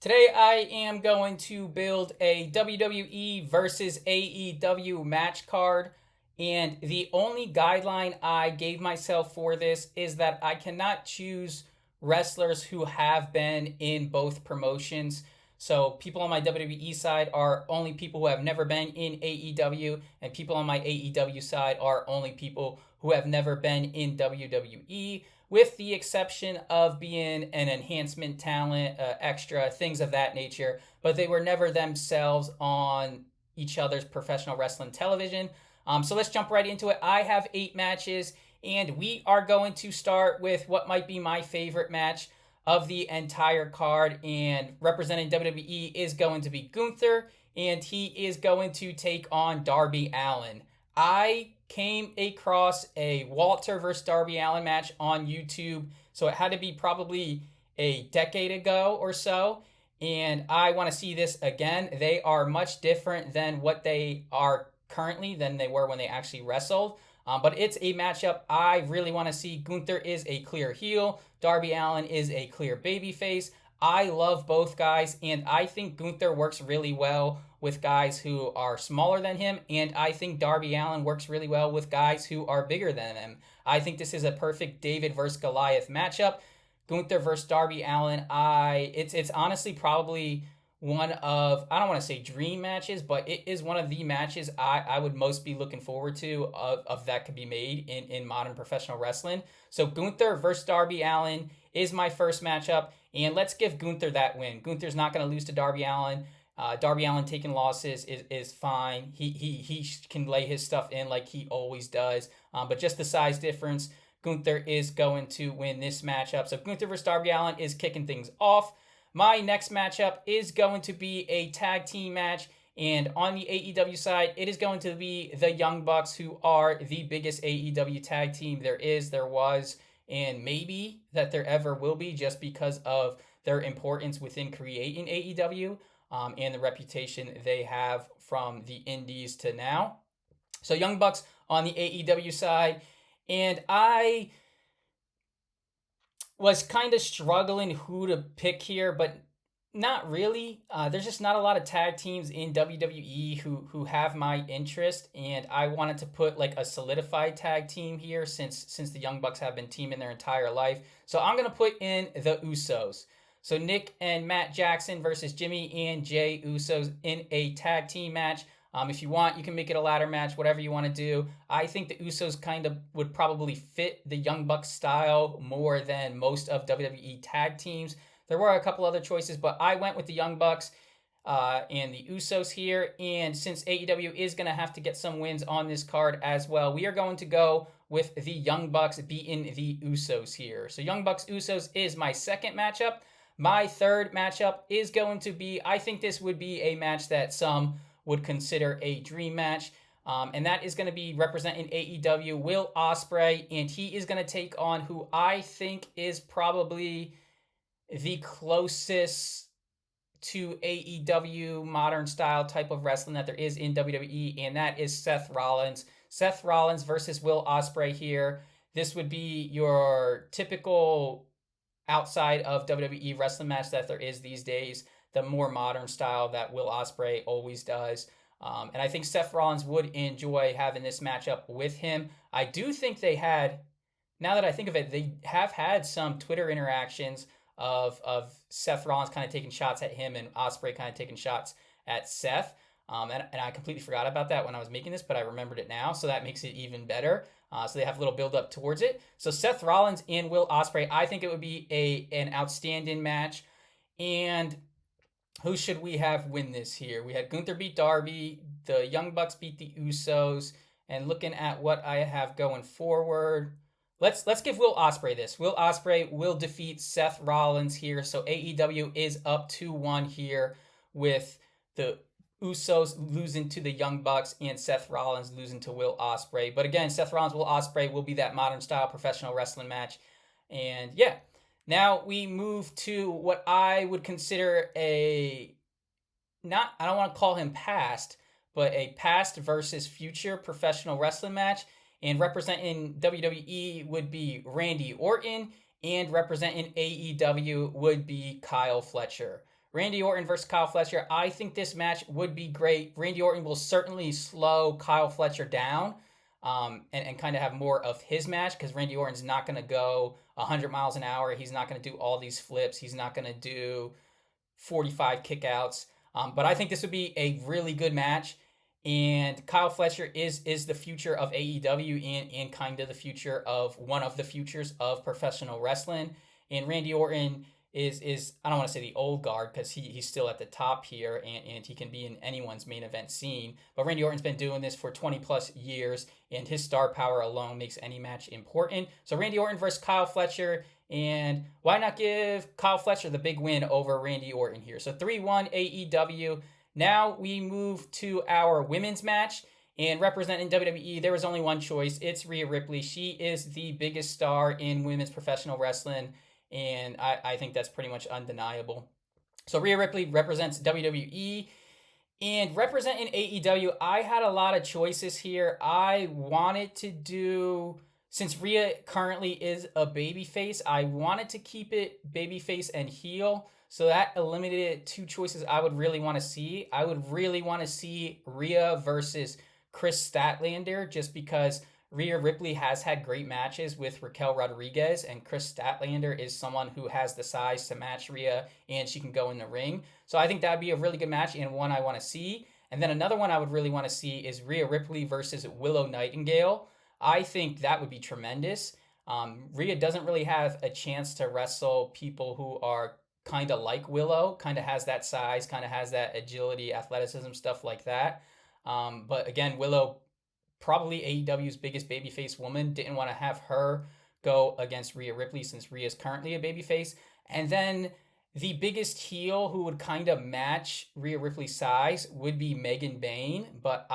Today I am going to build a WWE versus AEW match card, and the only guideline I gave myself for this is that I cannot choose wrestlers who have been in both promotions. So people on my WWE side are only people who have never been in AEW, and people on my AEW side are only people who have never been in WWE, with the exception of being an enhancement talent, extra, things of that nature, but they were never themselves on each other's professional wrestling television. So let's jump right into it. I have 8 matches, and we are going to start with what might be my favorite match of the entire card. And representing WWE is going to be Gunther, and he is going to take on Darby Allin. I came across a Walter versus Darby Allin match on YouTube, so it had to be probably a decade ago or so. And I want to see this again. They are much different than what they are currently than they were when they actually wrestled. But it's a matchup I really want to see. Gunther is a clear heel. Darby Allin is a clear babyface. I love both guys, and I think Gunther works really well with guys who are smaller than him, and I think Darby Allin works really well with guys who are bigger than him. I think this is a perfect David versus Goliath matchup. Gunther versus Darby Allin. It's honestly probably one of, I don't want to say dream matches, but it is one of the matches I would most be looking forward to of that could be made in modern professional wrestling. So Gunther versus Darby Allin is my first matchup, and let's give Gunther that win. Gunther's not going to lose to Darby Allin. Darby Allin taking losses is fine. He can lay his stuff in like he always does. But just the size difference, Gunther is going to win this matchup. So Gunther versus Darby Allin is kicking things off. My next matchup is going to be a tag team match. And on the AEW side, it is going to be the Young Bucks, who are the biggest AEW tag team there was, and maybe that there ever will be, just because of their importance within creating AEW. And the reputation they have from the indies to now. So Young Bucks on the AEW side. And I was kind of struggling who to pick here, but not really. There's just not a lot of tag teams in WWE who have my interest, and I wanted to put like a solidified tag team here since the Young Bucks have been teaming their entire life. So I'm gonna put in the Usos. So Nick and Matt Jackson versus Jimmy and Jay Usos in a tag team match. If you want, you can make it a ladder match, whatever you want to do. I think the Usos kind of would probably fit the Young Bucks style more than most of WWE tag teams. There were a couple other choices, but I went with the Young Bucks and the Usos here. And since AEW is going to have to get some wins on this card as well, we are going to go with the Young Bucks beating the Usos here. So Young Bucks Usos is my second matchup. My third matchup is going to be, I think this would be a match that some would consider a dream match. And that is going to be representing AEW, Will Ospreay, and he is going to take on who I think is probably the closest to AEW modern style type of wrestling that there is in WWE, and that is Seth Rollins. Seth Rollins versus Will Ospreay here. This would be your typical outside of WWE wrestling match that there is these days, the more modern style that Will Ospreay always does. And I think Seth Rollins would enjoy having this matchup with him. I do think they had, now that I think of it, they have had some Twitter interactions of Seth Rollins kind of taking shots at him and Ospreay kind of taking shots at Seth. And I completely forgot about that when I was making this, but I remembered it now, so that makes it even better. So they have a little build up towards it. So Seth Rollins and Will Ospreay, I think it would be an outstanding match. And who should we have win this here? We had Gunther beat Darby, the Young Bucks beat the Usos, and looking at what I have going forward, let's give Will Ospreay this. Will Ospreay will defeat Seth Rollins here. So AEW is up 2-1 here, with the Usos losing to the Young Bucks and Seth Rollins losing to Will Ospreay. But again, Seth Rollins, Will Ospreay will be that modern style professional wrestling match. And yeah, now we move to what I would consider I don't want to call him past, but a past versus future professional wrestling match. And representing WWE would be Randy Orton, and representing AEW would be Kyle Fletcher. Randy Orton versus Kyle Fletcher. I think this match would be great. Randy Orton will certainly slow Kyle Fletcher down, and kind of have more of his match, because Randy Orton's not going to go 100 miles an hour. He's not going to do all these flips. He's not going to do 45 kickouts. But I think this would be a really good match. And Kyle Fletcher is the future of AEW, and kind of the future of one of the futures of professional wrestling. And Randy Orton is I don't want to say the old guard, because he's still at the top here, and he can be in anyone's main event scene. But Randy Orton's been doing this for 20 plus years, and his star power alone makes any match important. So Randy Orton versus Kyle Fletcher, and why not give Kyle Fletcher the big win over Randy Orton here? So 3-1 AEW. Now we move to our women's match. And representing WWE, there was only one choice. It's Rhea Ripley. She is the biggest star in women's professional wrestling, and I think that's pretty much undeniable. So Rhea Ripley represents WWE. And representing AEW, I had a lot of choices here. I wanted to do, since Rhea currently is a babyface, I wanted to keep it babyface and heel. So that eliminated two choices I would really want to see. I would really want to see Rhea versus Chris Statlander, just because Rhea Ripley has had great matches with Raquel Rodriguez, and Chris Statlander is someone who has the size to match Rhea, and she can go in the ring. So I think that would be a really good match, and one I want to see. And then another one I would really want to see is Rhea Ripley versus Willow Nightingale. I think that would be tremendous. Rhea doesn't really have a chance to wrestle people who are kind of like Willow, kind of has that size, kind of has that agility, athleticism, stuff like that. But again, Willow, probably AEW's biggest babyface woman, didn't want to have her go against Rhea Ripley, since Rhea is currently a babyface. And then the biggest heel who would kind of match Rhea Ripley's size would be Megan Bayne, but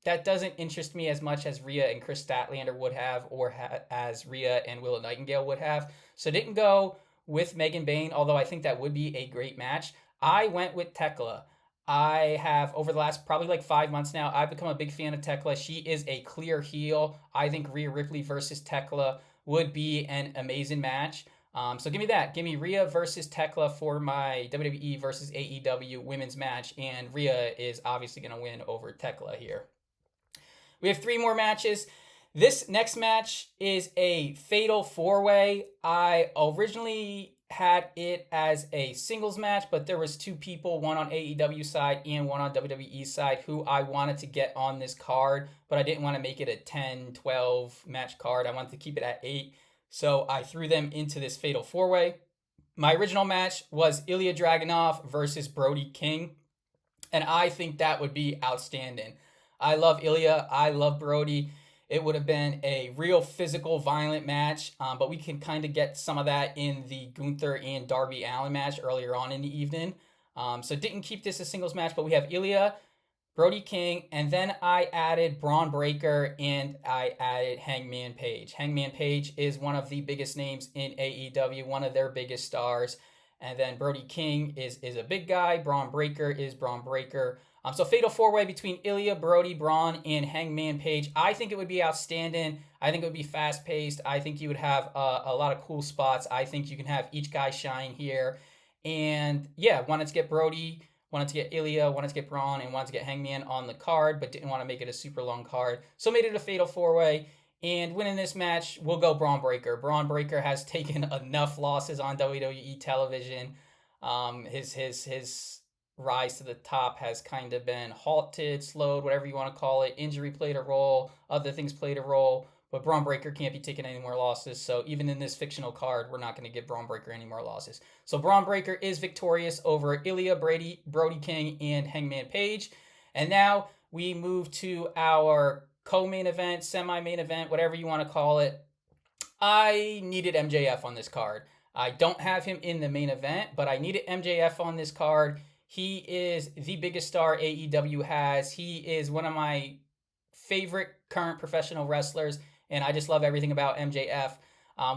that doesn't interest me as much as Rhea and Chris Statlander would have, or as Rhea and Willow Nightingale would have. So didn't go with Megan Bayne, although I think that would be a great match. I went with Tekla. I have, over the last probably like 5 months now, I've become a big fan of Tekla. She is a clear heel. I think Rhea Ripley versus Tekla would be an amazing match. So give me that. Give me Rhea versus Tekla for my WWE versus AEW women's match, and Rhea is obviously going to win over Tekla here. We have 3 more matches. This next match is a fatal 4-way. I originally had it as a singles match, but there was 2 people, one on AEW side and one on WWE side, who I wanted to get on this card, but I didn't want to make it a 10, 12 match card. I wanted to keep it at 8, so I threw them into this fatal 4-way. My original match was Ilya Dragunov versus Brody King, and I think that would be outstanding. I love Ilya. I love Brody. It would have been a real physical, violent match, but we can kind of get some of that in the Gunther and Darby Allin match earlier on in the evening. So didn't keep this a singles match, but we have Ilya, Brody King, and then I added Braun Breaker, and I added Hangman Page. Hangman Page is one of the biggest names in AEW, one of their biggest stars. And then Brody King is a big guy. Braun Breaker is Braun Breaker. So fatal 4-way between Ilya, Brody, Braun, and Hangman Page. I think it would be outstanding. I think it would be fast-paced. I think you would have a lot of cool spots. I think you can have each guy shine here. And yeah, wanted to get Brody, wanted to get Ilya, wanted to get Braun, and wanted to get Hangman on the card, but didn't want to make it a super long card. So made it a fatal 4-way. And winning this match, we'll go Braun Breaker. Braun Breaker has taken enough losses on WWE television. His rise to the top has kind of been halted, slowed, whatever you want to call it. Injury played a role, other things played a role, but Braun Breaker can't be taking any more losses. So even in this fictional card, we're not going to give Braun Breaker any more losses. So Braun Breaker is victorious over Ilya, Brody King, and Hangman Page. And now we move to our co-main event, semi-main event, whatever you want to call it. I needed MJF on this card. I don't have him in the main event, but I needed MJF on this card. He is the biggest star AEW has. He is one of my favorite current professional wrestlers, and I just love everything about MJF.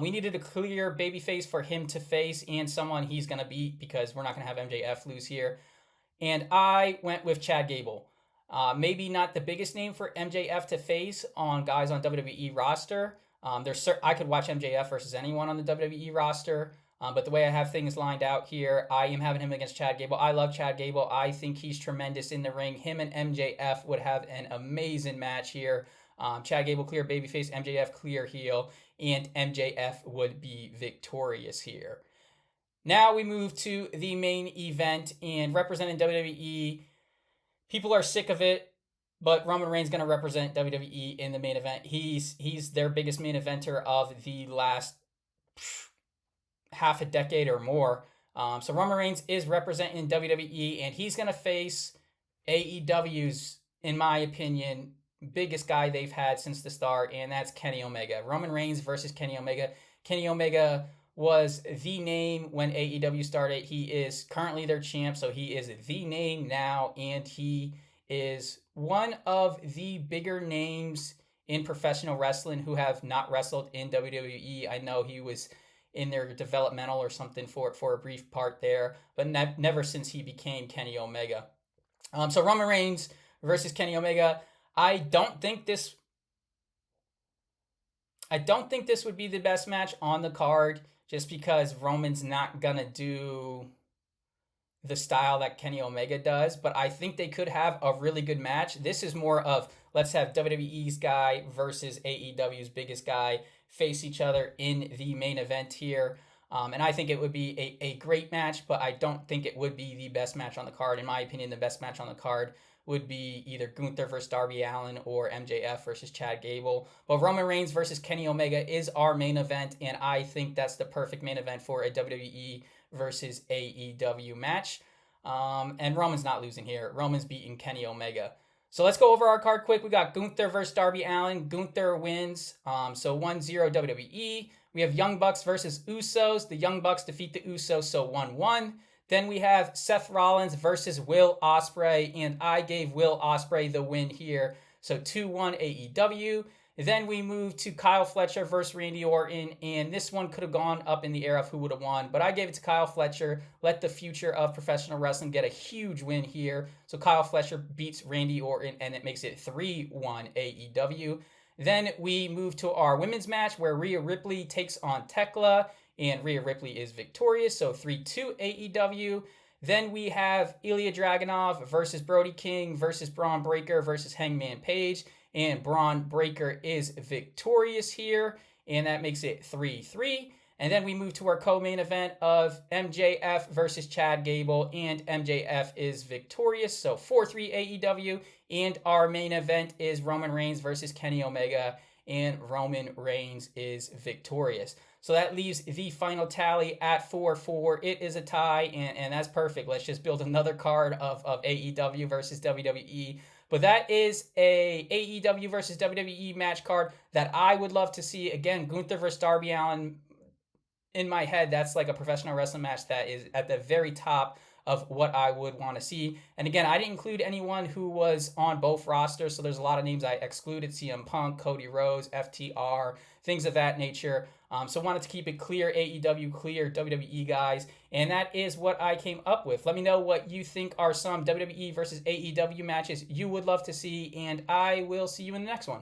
We needed a clear babyface for him to face, and someone he's going to beat, because we're not going to have MJF lose here. And I went with Chad Gable. Maybe not the biggest name for MJF to face on guys on WWE roster. I could watch MJF versus anyone on the WWE roster. But the way I have things lined out here, I am having him against Chad Gable. I love Chad Gable. I think he's tremendous in the ring. Him and MJF would have an amazing match here. Chad Gable clear babyface, MJF clear heel, and MJF would be victorious here. Now we move to the main event, and representing WWE, people are sick of it, but Roman Reigns going to represent WWE in the main event. He's their biggest main eventer of the last half a decade or more. So Roman Reigns is representing WWE, and he's going to face AEW's, in my opinion, biggest guy they've had since the start, and that's Kenny Omega. Roman Reigns versus Kenny Omega. Kenny Omega was the name when AEW started. He is currently their champ, so he is the name now, and he is one of the bigger names in professional wrestling who have not wrestled in WWE. I know he was in their developmental or something for a brief part there, but never since he became Kenny Omega. So Roman Reigns versus Kenny Omega. I don't think this would be the best match on the card, just because Roman's not gonna do the style that Kenny Omega does, but I think they could have a really good match. This is more of, let's have WWE's guy versus AEW's biggest guy face each other in the main event here. And I think it would be a great match, but I don't think it would be the best match on the card. In my opinion, the best match on the card would be either Gunther versus Darby Allin or MJF versus Chad Gable. But Roman Reigns versus Kenny Omega is our main event, and I think that's the perfect main event for a WWE versus AEW match. And Roman's not losing here. Roman's beating Kenny Omega. So let's go over our card quick. We got Gunther versus Darby Allin. Gunther wins. So 1-0 WWE. We have Young Bucks versus Usos. The Young Bucks defeat the Usos, so 1-1. Then we have Seth Rollins versus Will Ospreay, and I gave Will Ospreay the win here, so 2-1 AEW. Then we move to Kyle Fletcher versus Randy Orton, and this one could have gone up in the air of who would have won, but I gave it to Kyle Fletcher. Let the future of professional wrestling get a huge win here. So Kyle Fletcher beats Randy Orton, and it makes it 3-1 AEW. Then we move to our women's match where Rhea Ripley takes on Tekla, and Rhea Ripley is victorious, so 3-2 AEW. Then we have Ilya Dragunov versus Brody King versus Braun Breaker versus Hangman Page, and Braun Breaker is victorious here, and that makes it 3-3. And then we move to our co-main event of MJF versus Chad Gable, and MJF is victorious, so 4-3 AEW. And our main event is Roman Reigns versus Kenny Omega, and Roman Reigns is victorious. So that leaves the final tally at 4-4. It is a tie, and that's perfect. Let's just build another card of AEW versus WWE. But that is a AEW versus WWE match card that I would love to see. Again, Gunther versus Darby Allin. In my head, that's like a professional wrestling match that is at the very top of what I would want to see. And again, I didn't include anyone who was on both rosters, so there's a lot of names I excluded: CM Punk, Cody Rhodes, FTR, things of that nature. So wanted to keep it clear AEW, clear WWE guys, and that is what I came up with. Let me know what you think are some WWE versus AEW matches you would love to see, and I will see you in the next one.